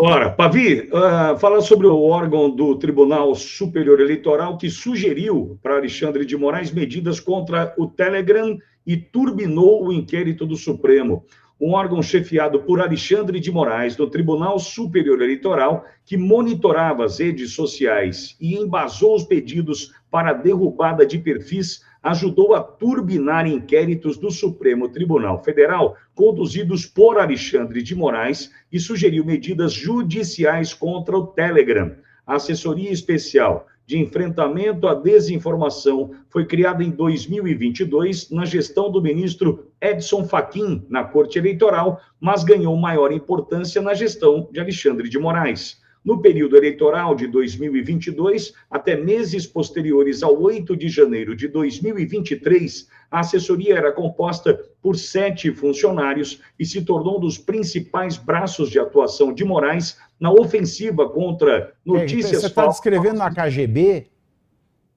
Ora, Pavi, fala sobre o órgão do Tribunal Superior Eleitoral que sugeriu para Alexandre de Moraes medidas contra o Telegram e turbinou o inquérito do Supremo. Um órgão chefiado por Alexandre de Moraes, do Tribunal Superior Eleitoral, que monitorava as redes sociais e embasou os pedidos para a derrubada de perfis, ajudou a turbinar inquéritos do Supremo Tribunal Federal, conduzidos por Alexandre de Moraes, e sugeriu medidas judiciais contra o Telegram. A Assessoria Especial de Enfrentamento à Desinformação foi criada em 2022 na gestão do ministro Edson Fachin na Corte Eleitoral, mas ganhou maior importância na gestão de Alexandre de Moraes. No período eleitoral de 2022, até meses posteriores ao 8 de janeiro de 2023, a assessoria era composta por 7 funcionários e se tornou um dos principais braços de atuação de Moraes na ofensiva contra notícias falsas. Você está descrevendo a KGB?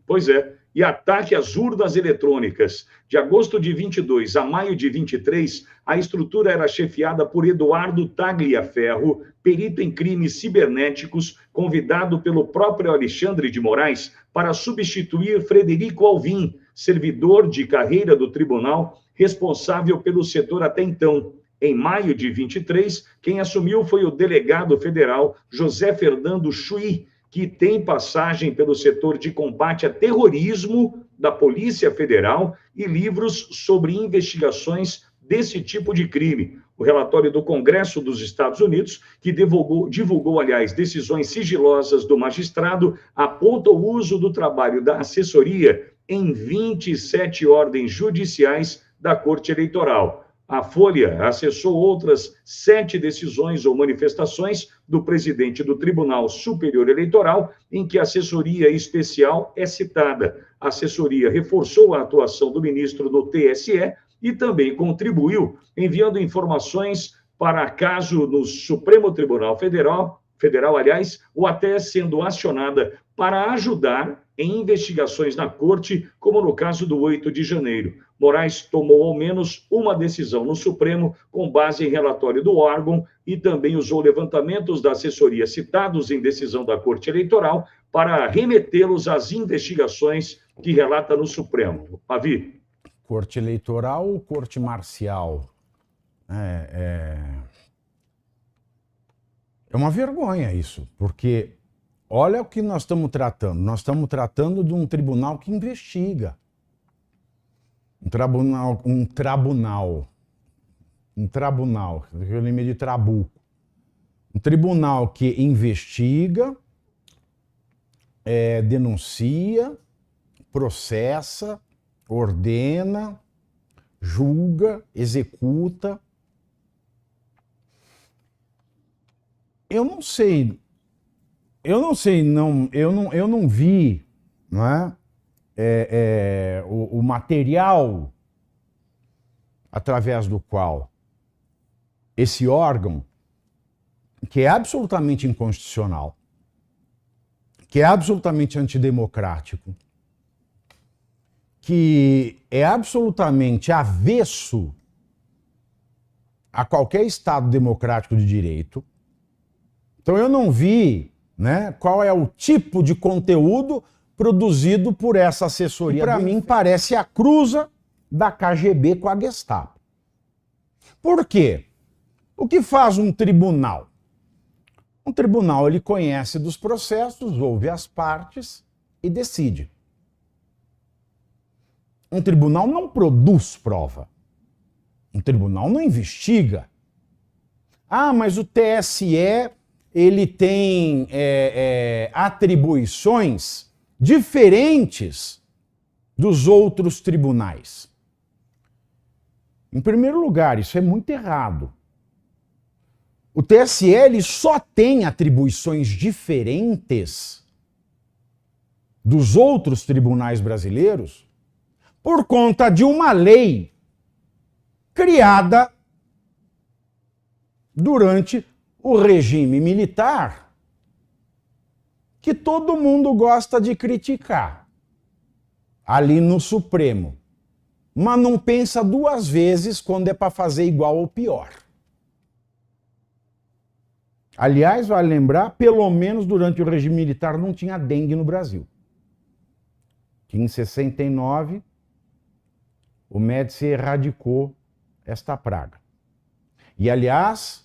Pois é. E ataque às urnas eletrônicas. De agosto de 22 a maio de 23, a estrutura era chefiada por Eduardo Tagliaferro, perito em crimes cibernéticos, convidado pelo próprio Alexandre de Moraes para substituir Frederico Alvim, servidor de carreira do tribunal, responsável pelo setor até então. Em maio de 23, quem assumiu foi o delegado federal José Fernando Chuy, que tem passagem pelo setor de combate a terrorismo da Polícia Federal e livros sobre investigações desse tipo de crime. O relatório do Congresso dos Estados Unidos, que divulgou, aliás, decisões sigilosas do magistrado, aponta o uso do trabalho da assessoria em 27 ordens judiciais da Corte Eleitoral. A Folha acessou outras 7 decisões ou manifestações do presidente do Tribunal Superior Eleitoral, em que a assessoria especial é citada. A assessoria reforçou a atuação do ministro no TSE e também contribuiu enviando informações para caso no Supremo Tribunal Federal, aliás, ou até sendo acionada para ajudar em investigações na corte, como no caso do 8 de janeiro. Moraes tomou ao menos uma decisão no Supremo com base em relatório do órgão e também usou levantamentos da assessoria citados em decisão da Corte Eleitoral para remetê-los às investigações que relata no Supremo. Pavi. Corte Eleitoral ou Corte Marcial? É uma vergonha isso, porque olha o que nós estamos tratando. Nós estamos tratando de um tribunal que investiga. Um tribunal, eu lembrei de Trabuco. Um tribunal que investiga, denuncia, processa, ordena, julga, executa. Eu não vi, não é? O material através do qual esse órgão, que é absolutamente inconstitucional, que é absolutamente antidemocrático, que é absolutamente avesso a qualquer Estado democrático de direito. Então eu não vi, né, qual é o tipo de conteúdo produzido por essa assessoria. Para mim parece a cruza da KGB com a Gestapo. Por quê? O que faz um tribunal? Um tribunal, ele conhece dos processos, ouve as partes e decide. Um tribunal não produz prova. Um tribunal não investiga. Ah, mas o TSE, ele tem atribuições diferentes dos outros tribunais. Em primeiro lugar, isso é muito errado. O TSE ele só tem atribuições diferentes dos outros tribunais brasileiros por conta de uma lei criada durante o regime militar que todo mundo gosta de criticar. ali no Supremo, mas não pensa duas vezes quando é para fazer igual ou pior. Aliás, vale lembrar, pelo menos durante o regime militar não tinha dengue no Brasil. Que em 69 o Médici erradicou esta praga. E, aliás,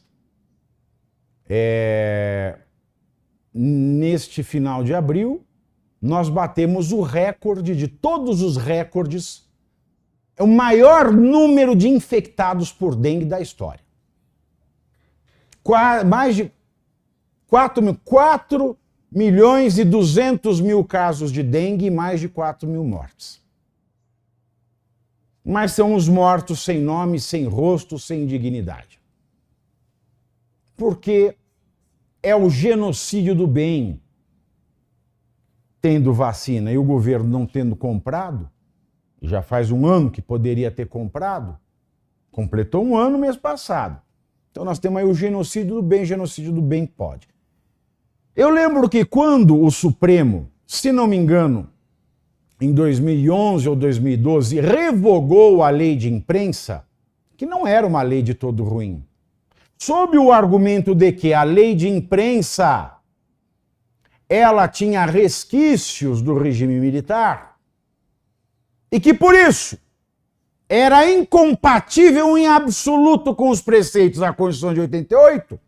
neste final de abril, nós batemos o recorde de todos os recordes, o maior número de infectados por dengue da história. Mais de 4 milhões e 200 mil casos de dengue e mais de 4 mil mortes. Mas são os mortos sem nome, sem rosto, sem dignidade. Porque é o genocídio do bem. Tendo vacina e o governo não tendo comprado, já faz um ano que poderia ter comprado, completou um ano mês passado. Então nós temos aí o genocídio do bem pode. Eu lembro que quando o Supremo, se não me engano, em 2011 ou 2012, revogou a lei de imprensa, que não era uma lei de todo ruim, sob o argumento de que a lei de imprensa ela tinha resquícios do regime militar e que, por isso, era incompatível em absoluto com os preceitos da Constituição de 88,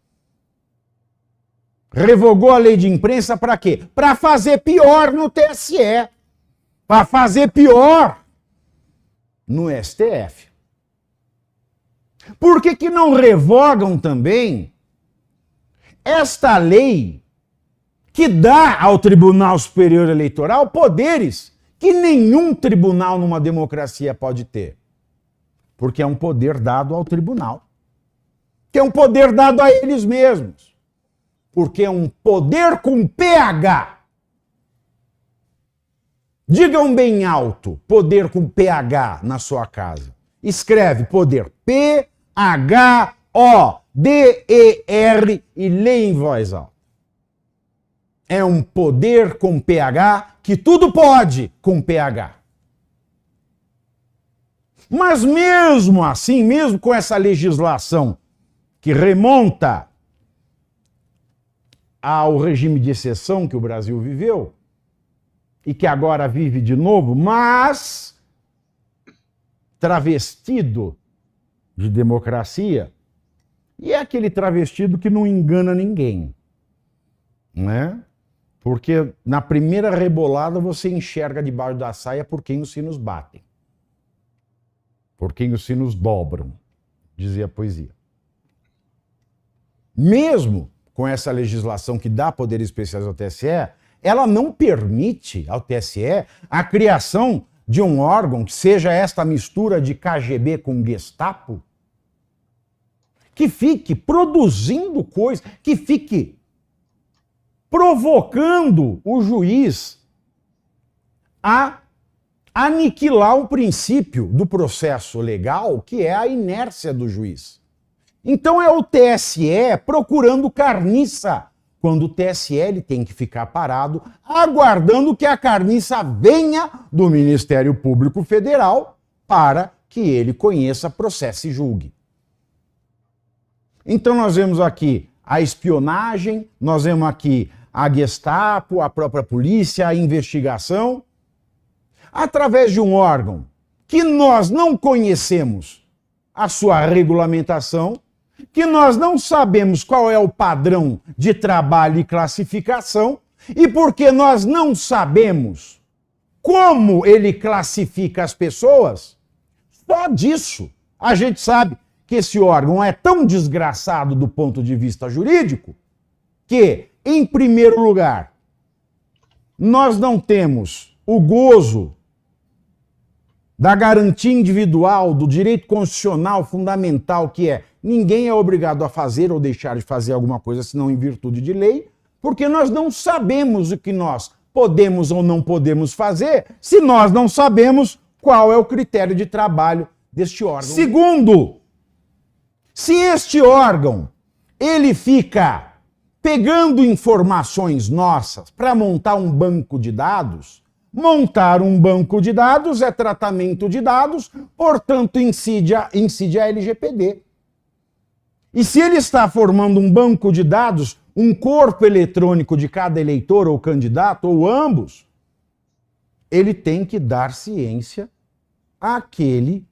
revogou a lei de imprensa para quê? Para fazer pior no TSE, para fazer pior no STF. Por que não revogam também esta lei que dá ao Tribunal Superior Eleitoral poderes que nenhum tribunal numa democracia pode ter? Porque é um poder dado ao tribunal, que é um poder dado a eles mesmos, porque é um poder com PH. Digam bem alto, poder com PH na sua casa. Escreve poder P-H-O-D-E-R e lê em voz alta. É um poder com PH que tudo pode com PH. Mas mesmo assim, mesmo com essa legislação que remonta ao regime de exceção que o Brasil viveu e que agora vive de novo, mas travestido de democracia, e é aquele travestido que não engana ninguém, né? Porque na primeira rebolada você enxerga debaixo da saia por quem os sinos batem, por quem os sinos dobram, dizia a poesia. Mesmo com essa legislação que dá poderes especiais ao TSE, ela não permite ao TSE a criação de um órgão que seja esta mistura de KGB com Gestapo, que fique produzindo coisas, que fique provocando o juiz a aniquilar o princípio do processo legal, que é a inércia do juiz. Então é o TSE procurando carniça, quando o TSE ele tem que ficar parado, aguardando que a carniça venha do Ministério Público Federal para que ele conheça, processe e julgue. Então nós vemos aqui a espionagem, nós vemos aqui a Gestapo, a própria polícia, a investigação, através de um órgão que nós não conhecemos a sua regulamentação, que nós não sabemos qual é o padrão de trabalho e classificação, e porque nós não sabemos como ele classifica as pessoas, só disso a gente sabe que esse órgão é tão desgraçado do ponto de vista jurídico que, em primeiro lugar, nós não temos o gozo da garantia individual, do direito constitucional fundamental, que é ninguém é obrigado a fazer ou deixar de fazer alguma coisa senão em virtude de lei, porque nós não sabemos o que nós podemos ou não podemos fazer se nós não sabemos qual é o critério de trabalho deste órgão. Segundo, se este órgão ele fica pegando informações nossas para montar um banco de dados, Montar um banco de dados é tratamento de dados, portanto incide a LGPD. E se ele está formando um banco de dados, um corpo eletrônico de cada eleitor ou candidato, ou ambos, ele tem que dar ciência àquele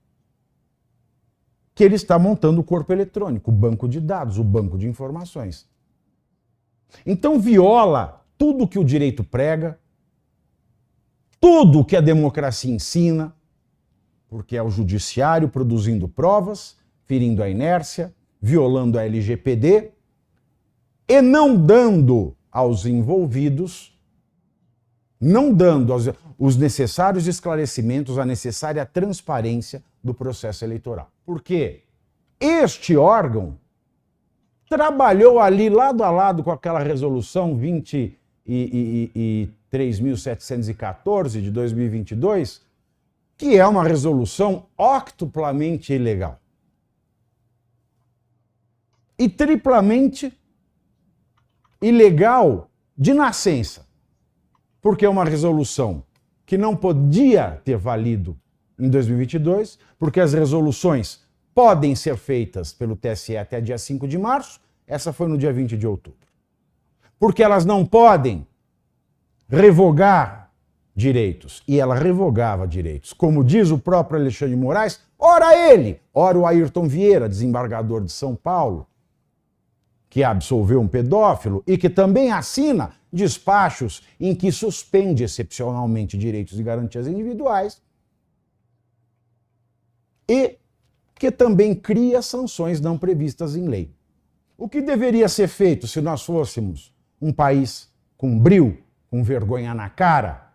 que ele está montando o corpo eletrônico, o banco de dados, o banco de informações. Então viola tudo que o direito prega, tudo que a democracia ensina, porque é o judiciário produzindo provas, ferindo a inércia, violando a LGPD e não dando aos envolvidos, não dando os necessários esclarecimentos, a necessária transparência do processo eleitoral. Porque este órgão trabalhou ali lado a lado com aquela resolução 23.714 de 2022, que é uma resolução octuplamente ilegal. E triplamente ilegal de nascença, porque é uma resolução que não podia ter valido em 2022, porque as resoluções podem ser feitas pelo TSE até dia 5 de março, essa foi no dia 20 de outubro. Porque elas não podem revogar direitos, e ela revogava direitos. Como diz o próprio Alexandre de Moraes, ora ele, ora o Ayrton Vieira, desembargador de São Paulo, que absolveu um pedófilo e que também assina despachos em que suspende excepcionalmente direitos e garantias individuais e que também cria sanções não previstas em lei. O que deveria ser feito se nós fôssemos um país com brio, com vergonha na cara,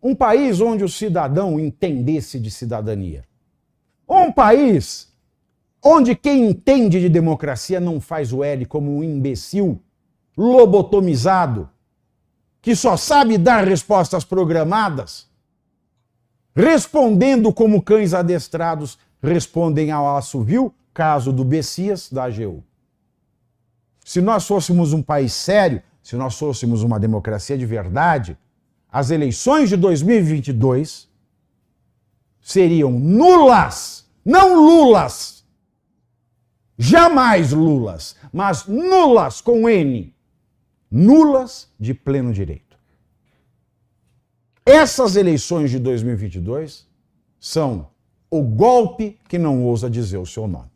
um país onde o cidadão entendesse de cidadania, um país onde quem entende de democracia não faz o L como um imbecil, lobotomizado, que só sabe dar respostas programadas, respondendo como cães adestrados respondem ao assovio, caso do Bessias, da AGU. Se nós fôssemos um país sério, se nós fôssemos uma democracia de verdade, as eleições de 2022 seriam nulas, não lulas, jamais lulas, mas nulas com N, nulas de pleno direito. Essas eleições de 2022 são o golpe que não ousa dizer o seu nome.